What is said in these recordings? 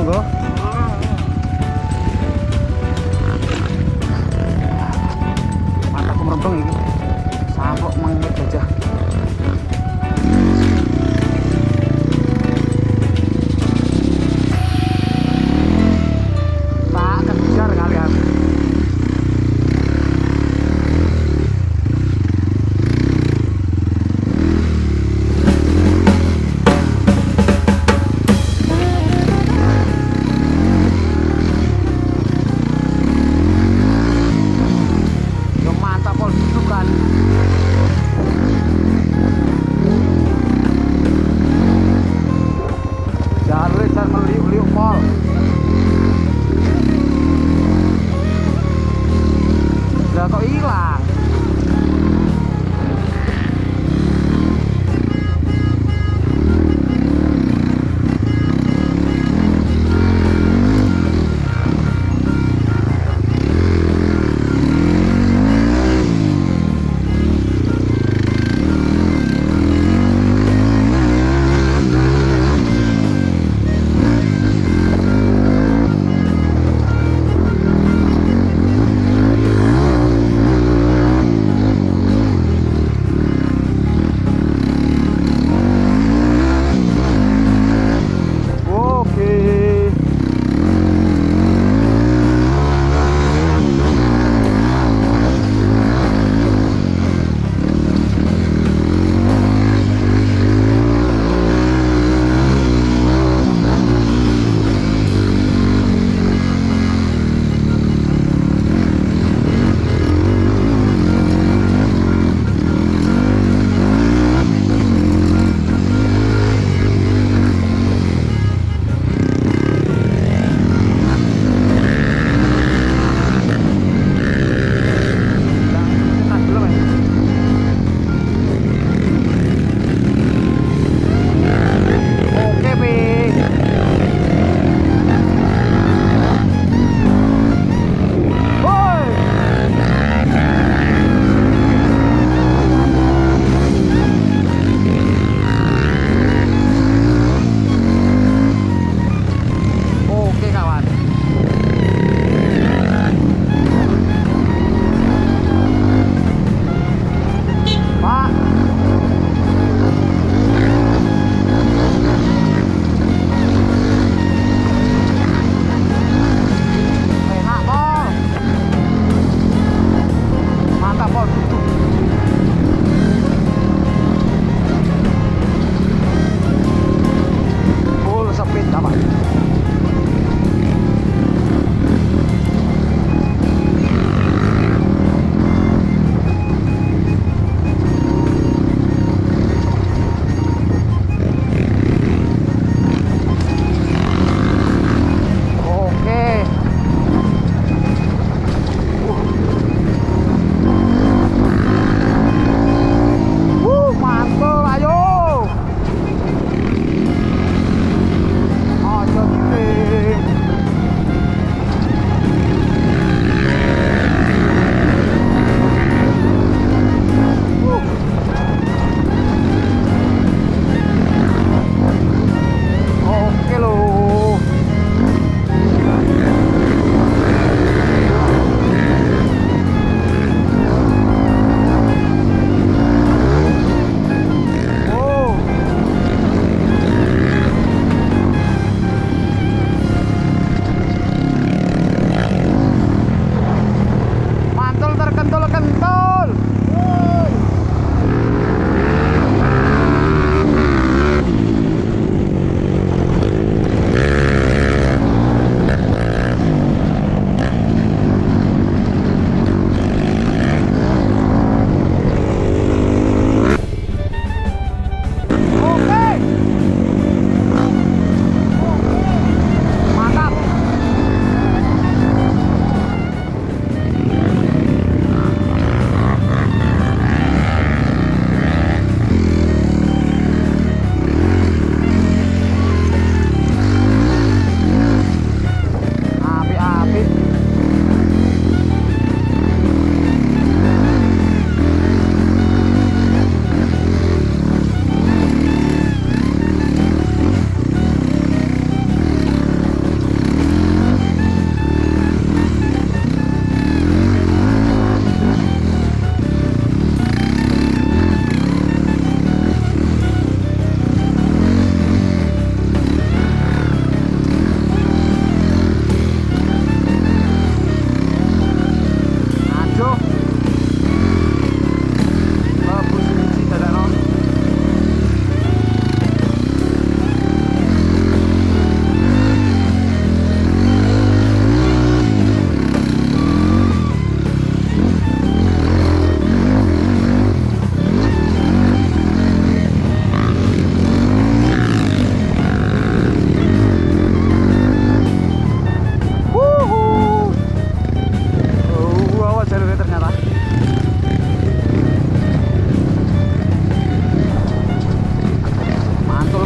monggo. Mataku merempeng iki. Sampok mangke gajah. Tak kejar kalian.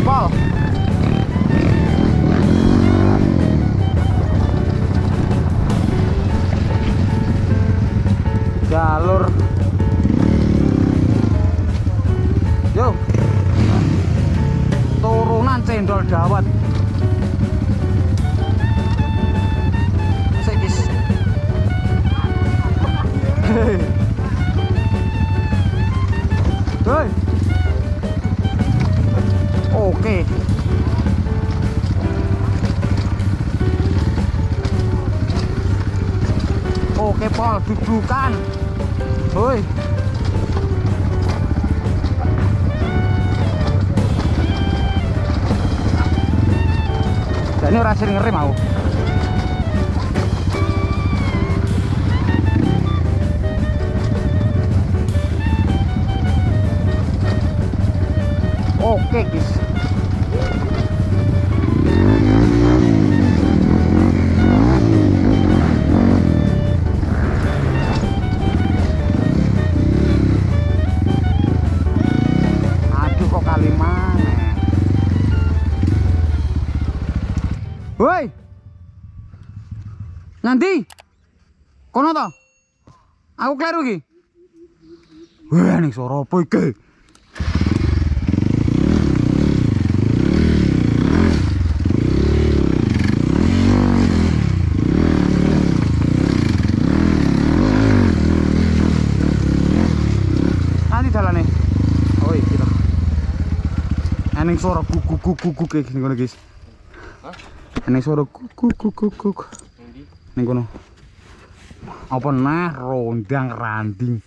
Pol. Jalur. Yo. Turunan cendol dawet. Sekis. Hei. Oke. Oke, Pol, dudukan. Hoi. Ini ora sering ngerem aku. Oke, guys. Aduh, kok kali mana? Woi. Nanti. Kono to? Aku kleru iki. Wah, ning suara apa iki? Nanti dalane. Oh, iki to. Ning suara guguk kayak gini ngono, guys. Ini suara kuk ning kono. Apa nah rondang randing.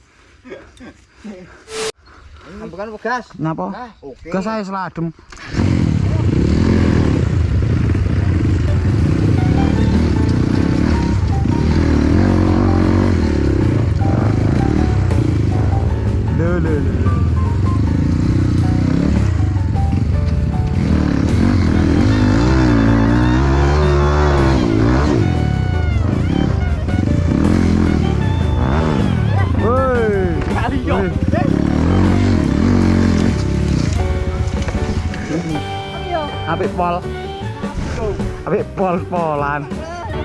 Ambekan gas. Napa? Oke. Gas ae seladem. Lho. Apik pol-polan.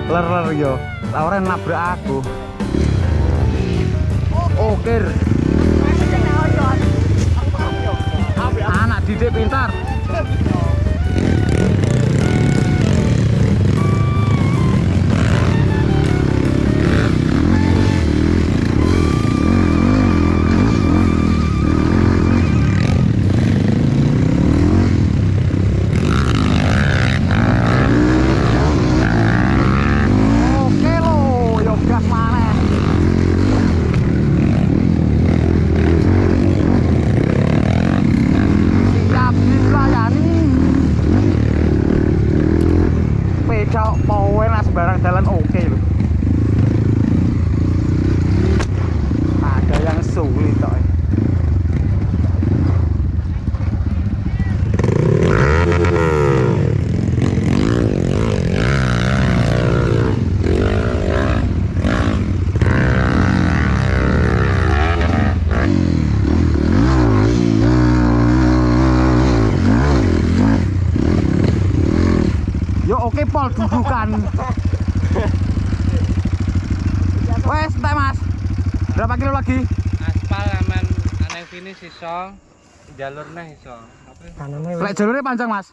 Ler yo. Lawan nabrak aku. Oke. Anak didik pintar. Barang jalan oke loh. Ada yang sulit toh. Yo oke Pol, dudukan. Wes, entek Mas. Berapa kilo lagi? Aspal aman aneh finish iso. Jalurnya iso. Lek jalurnya panjang Mas.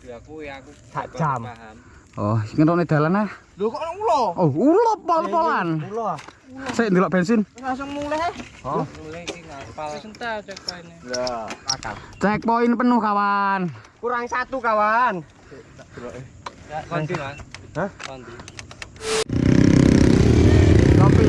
Ya aku sak jam. Paham. Oh, ngetokne dalan ah. Lho kok ulo? Oh, ulo pol-polan. Ulo. Sik ndelok bensin. Langsung mulai. Oh, mulai iki ngaspal. Wis entar cek poinnya. Lah, akal. Checkpoint penuh kawan. Kurang satu kawan. Ya, kondi Mas. Hah? Kondi. Kopi.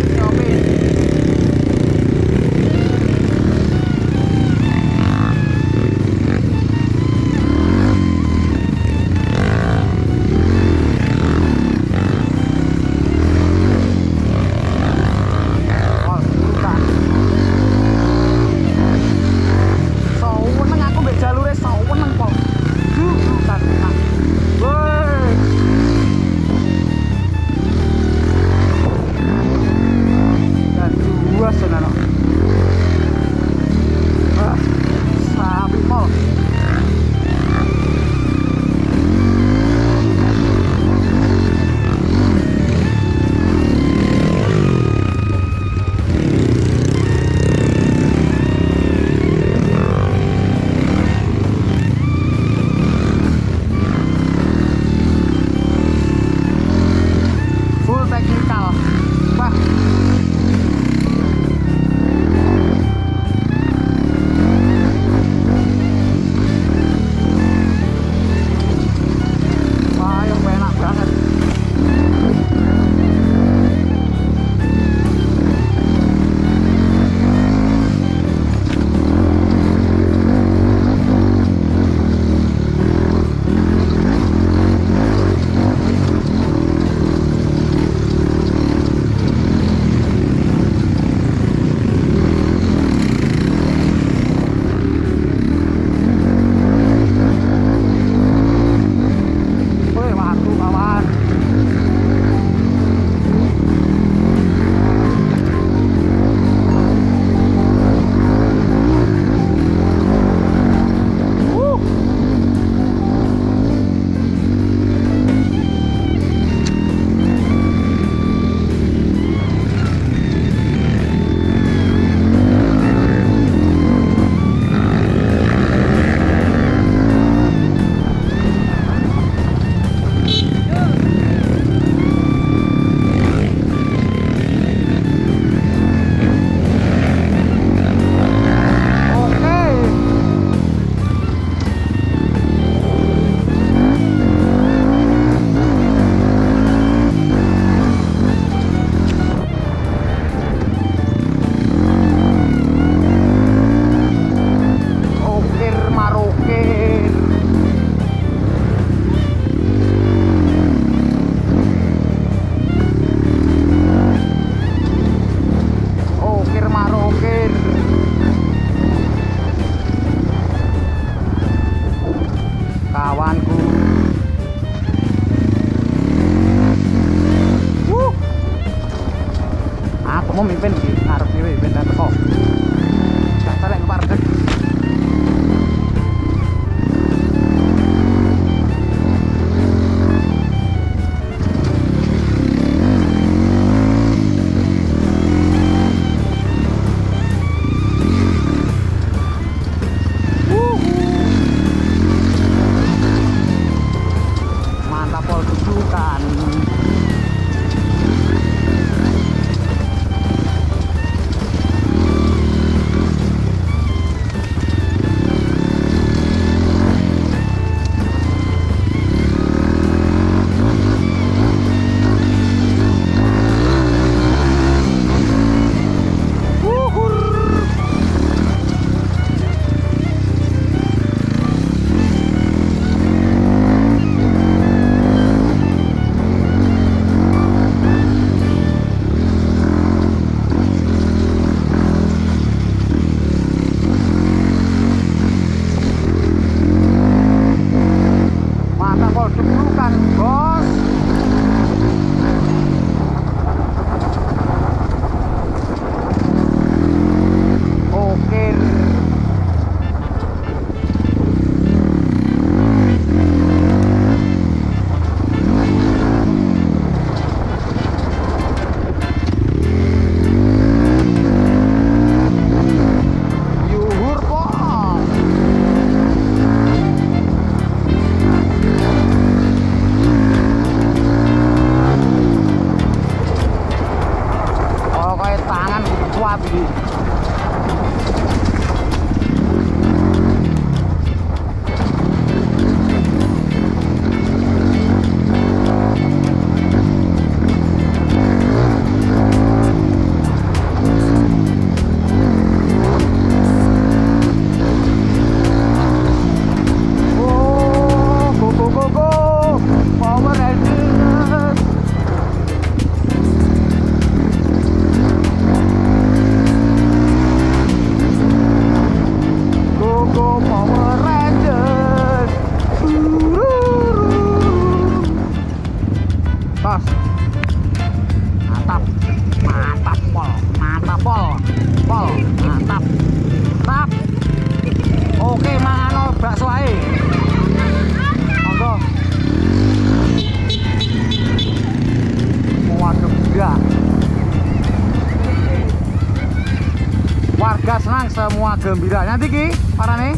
gembira. Nanti ki parane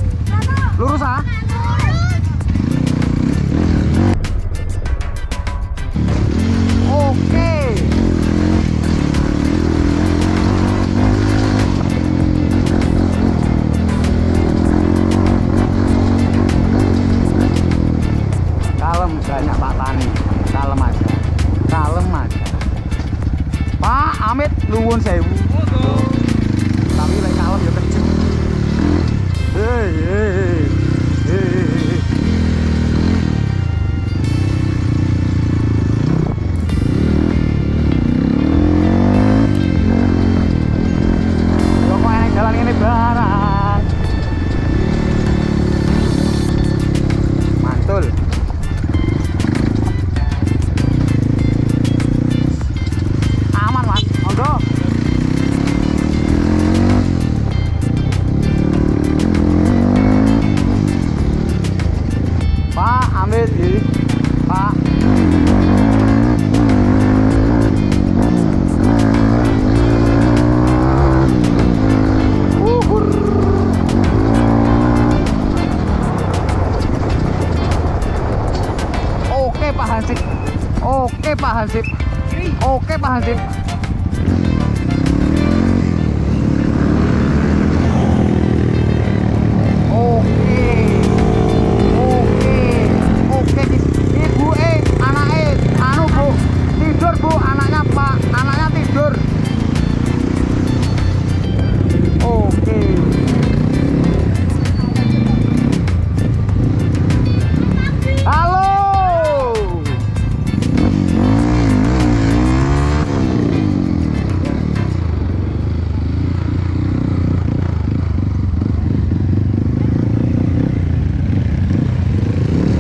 lurus ah. Oke. Kalem banyak Pak Tani. Kalem aja. Kalem aja. Pak Amit nuwun sewu. Tapi lek kalem ya kecil. Hei. Pokoknya jalan ini barang. Mantul. Aman Mas, monggo. Pak, ambil ini, Pak. Oke Pak Hansip. Oke Pak Hansip. Oke Pak Hansip. Oke, ibu anaknya, anu Bu, tidur Bu, anaknya Pak, anaknya tidur. Oke. Halo.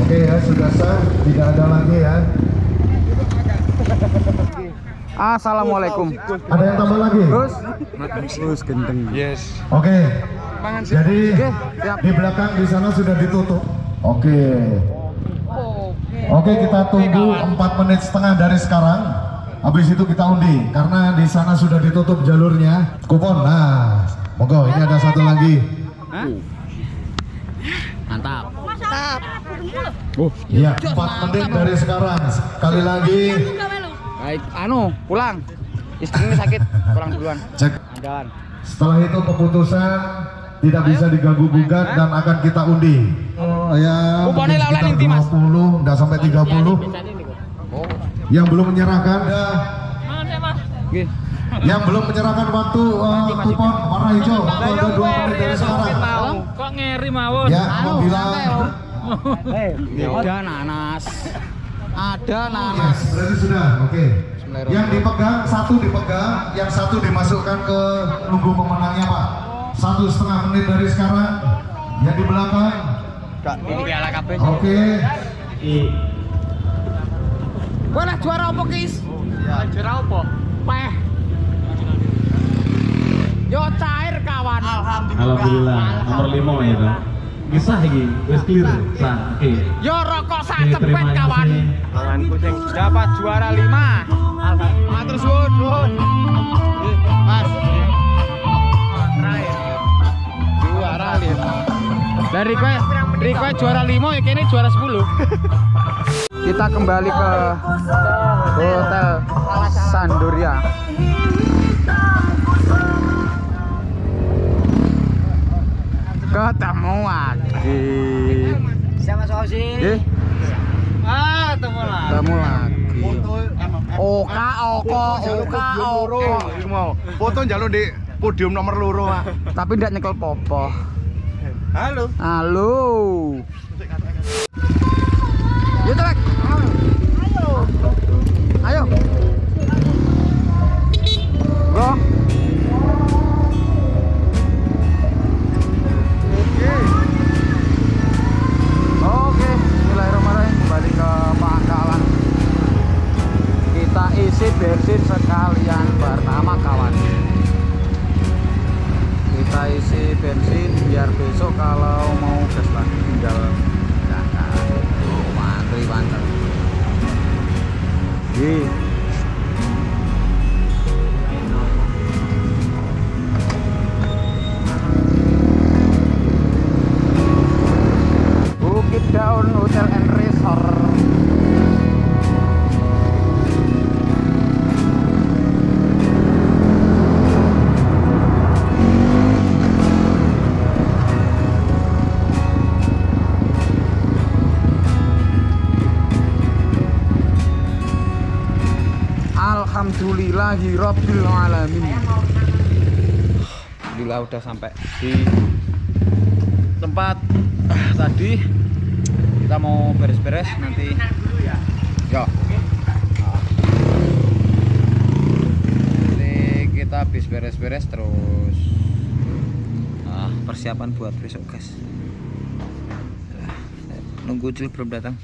Oke ya, sudah sah, tidak ada lagi ya. Assalamualaikum. Ada yang tambah lagi? Terus gendeng. Yes. Oke. Jadi Oke, siap. di belakang di sana sudah ditutup. Oke. Oke, kita tunggu 4 menit setengah dari sekarang. Habis itu kita undi karena di sana sudah ditutup jalurnya. Kupon. Nah, monggo ini ada satu lagi. Mantap. Iya, 4 menit dari sekarang. Sekali lagi. Baik, anu, pulang. Istri ini sakit, pulang duluan. Cek. Jalan. Setelah itu keputusan tidak bisa diganggu gugat dan akan kita undi. Oh ya, Kuponnya mungkin laulan sekitar inti, Mas. 20, enggak sampai 30. Yang belum menyerahkan Oke. yang belum menyerahkan waktu kupon warna hijau waktu ada 2 menit dari sekarang. Kok ngeri mawon? Ya, apabila Ada nanas. Ada Yes, nanas. berarti sudah, oke. Yang dipegang, satu dipegang, yang satu dimasukkan ke lugu pemenangnya Pak. 1,5 menit dari sekarang. Yang di belakang, oke. Kowe lah juara apa, Kis? Juara apa? Peh. Yo cair kawan. Alhamdulillah, nomor 5 ya Bang. Kisah ini, wis clear, sah. Oke. Yo rokok Oke, sacepet terima kawan. kasih. Tangan kucing dapat juara 5. Matur suwun. Mas. Juara 5. Dari kowe juara 5 ya kene juara 10. Kita kembali ke Hotel Sandoria. Ketemu lagi. Siapa soalnya? Ketemu lah. Ketemu lagi. Oka. Mau foto njaluk di podium nomor loro, Pak. Tapi ndak nyekel popo. Halo. Halo. Yuk, Trek. Ayo. Bro. Oke, bismillahirrahmanirrahim. Kembali ke Pangkalan. Kita isi bensin sekalian pertama kawan. Kita isi bensin biar besok kalau mau gas lagi tinggal Daun Hotel and Resort. Alhamdulillahirabbil alamin. Alhamdulillah udah sampai di tempat tadi. Kita mau beres-beres nanti. Ya. Nanti kita habis beres-beres terus persiapan buat besok, guys. Nunggu Ucil belum datang.